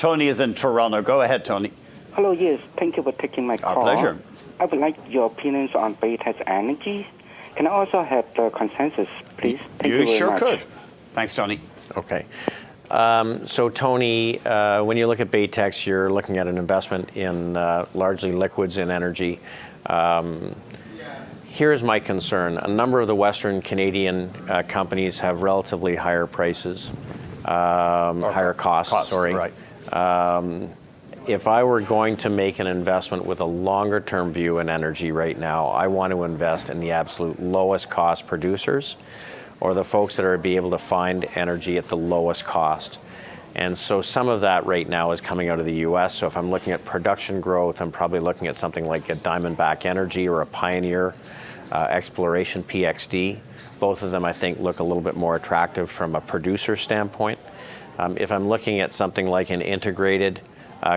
Tony is in Toronto. Go ahead, Tony. Hello, yes. Thank you for taking my call. Our pleasure. I would like your opinions on Baytex Energy. Can I also have the consensus, please? Thank you very sure much. could. Thanks, Tony. Okay. So, Tony, when you look at Baytex, you're looking at an investment in largely liquids and energy. Here's my concern. A number of the Western Canadian companies have relatively higher prices, higher costs, sorry. Right. If I were going to make an investment with a longer-term view in energy right now, I want to invest in the absolute lowest cost producers or the folks that are be able to find energy at the lowest cost. And so some of that right now is coming out of the U.S. So if I'm looking at production growth, I'm probably looking at something like a Diamondback Energy or a Pioneer Exploration, PXD. Both of them, I think, look a little bit more attractive from a producer standpoint. If I'm looking at something like an integrated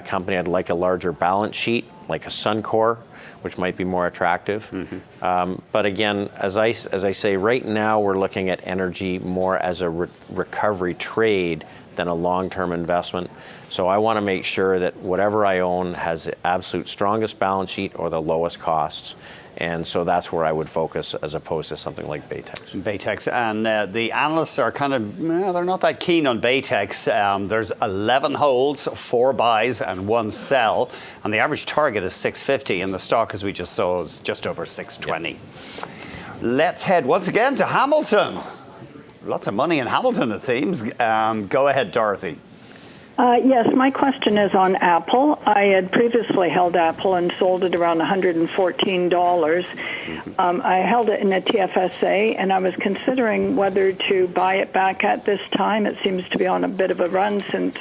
company, I'd like a larger balance sheet, like a Suncor, which might be more attractive. But again, as I say, right now we're looking at energy more as a recovery trade than a long-term investment. So I want to make sure that whatever I own has the absolute strongest balance sheet or the lowest costs. And so that's where I would focus as opposed to something like Baytex. Baytex, and the analysts are kind of, they're not that keen on Baytex. There's 11 holds, 4 buys and 1 sell, and the average target is 650, and the stock, as we just saw, is just over 620. Yep. Let's head once again to Hamilton. Lots of money in Hamilton, it seems. Go ahead, Dorothy. Yes, my question is on Apple. I had previously held Apple and sold it around $114. I held it in a TFSA, and I was considering whether to buy it back at this time. It seems to be on a bit of a run since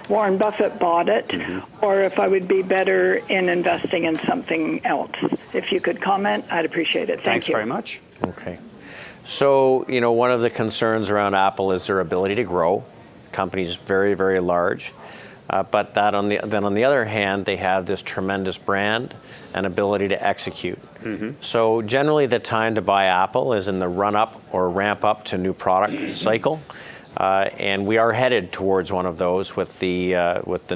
Warren Buffett bought it, or if I would be better in investing in something else. If you could comment, I'd appreciate it. Thanks you. very much. Okay. So, one of the concerns around Apple is their ability to grow. Company's very, very large, but then on the other hand, they have this tremendous brand and ability to execute. So generally, the time to buy Apple is in the run-up or ramp-up to new product cycle, and we are headed towards one of those with the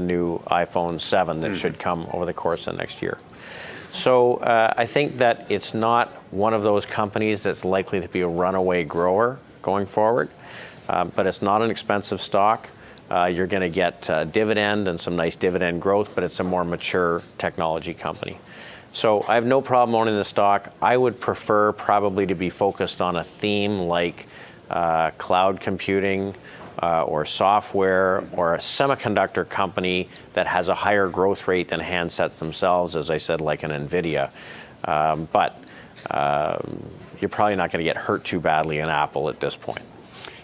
new iPhone 7 that should come over the course of next year. So I think that it's not one of those companies that's likely to be a runaway grower going forward. But it's not an expensive stock. You're going to get dividend and some nice dividend growth, but it's a more mature technology company. So I have no problem owning the stock. I would prefer probably to be focused on a theme like cloud computing or software or a semiconductor company that has a higher growth rate than handsets themselves, as I said, like an NVIDIA. But you're probably not going to get hurt too badly in Apple at this point.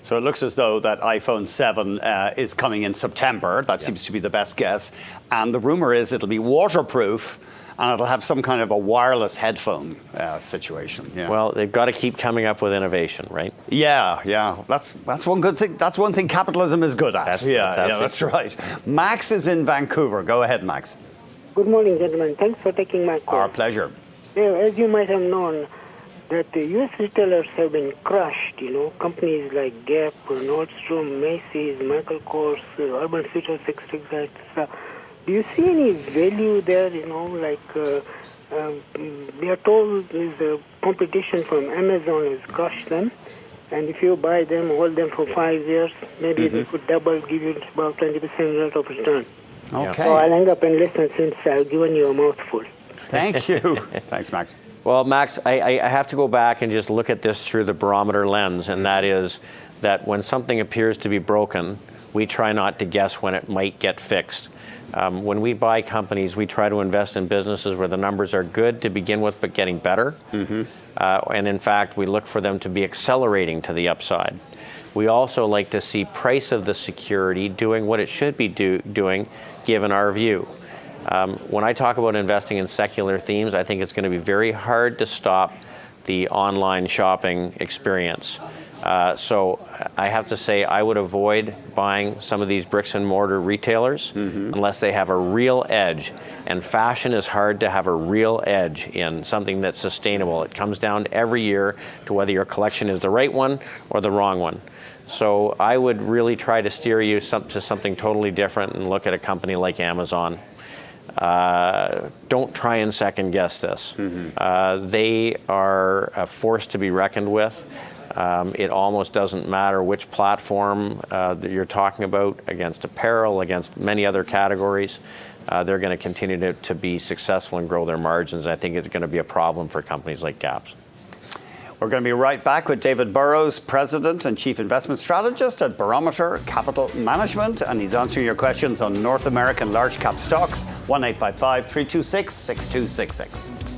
So it looks as though that iPhone 7 is coming in September. That seems to be the best guess. And the rumor is it'll be waterproof and it'll have some kind of a wireless headphone situation. Yeah. Well, they've got to keep coming up with innovation, right? Yeah. That's one good thing. That's one thing capitalism is good at. That's right. Max is in Vancouver. Go ahead, Max. Good morning, gentlemen. Thanks for taking my call. Our pleasure. As you might have known, that the U.S. retailers have been crushed, companies like Gap, Nordstrom, Macy's, Michael Kors, Urban Futures, etc. Do you see any value there, they are told the competition from Amazon has crushed them, and if you buy them, hold them for 5 years, maybe they could double, give you about 20% rate of return. Okay. So I'll hang up and listen since I've given you a mouthful. Thank you. Thanks, Max. Well, Max, I have to go back and just look at this through the Barometer lens, and that is that when something appears to be broken, we try not to guess when it might get fixed. When we buy companies, we try to invest in businesses where the numbers are good to begin with, but getting better. And in fact, we look for them to be accelerating to the upside. We also like to see price of the security doing what it should be doing, given our view. When I talk about investing in secular themes, I think it's going to be very hard to stop the online shopping experience. So I have to say I would avoid buying some of these bricks and mortar retailers unless they have a real edge. And fashion is hard to have a real edge in, something that's sustainable. It comes down every year to whether your collection is the right one or the wrong one. So I would really try to steer you to something totally different and look at a company like Amazon. Don't try and second guess this. They are a force to be reckoned with. It almost doesn't matter which platform that you're talking about, against apparel, against many other categories. They're going to continue to be successful and grow their margins. I think it's going to be a problem for companies like GAP's. We're going to be right back with David Burrows, President and Chief Investment Strategist at Barometer Capital Management, and he's answering your questions on North American large cap stocks. 1-855-326-6266.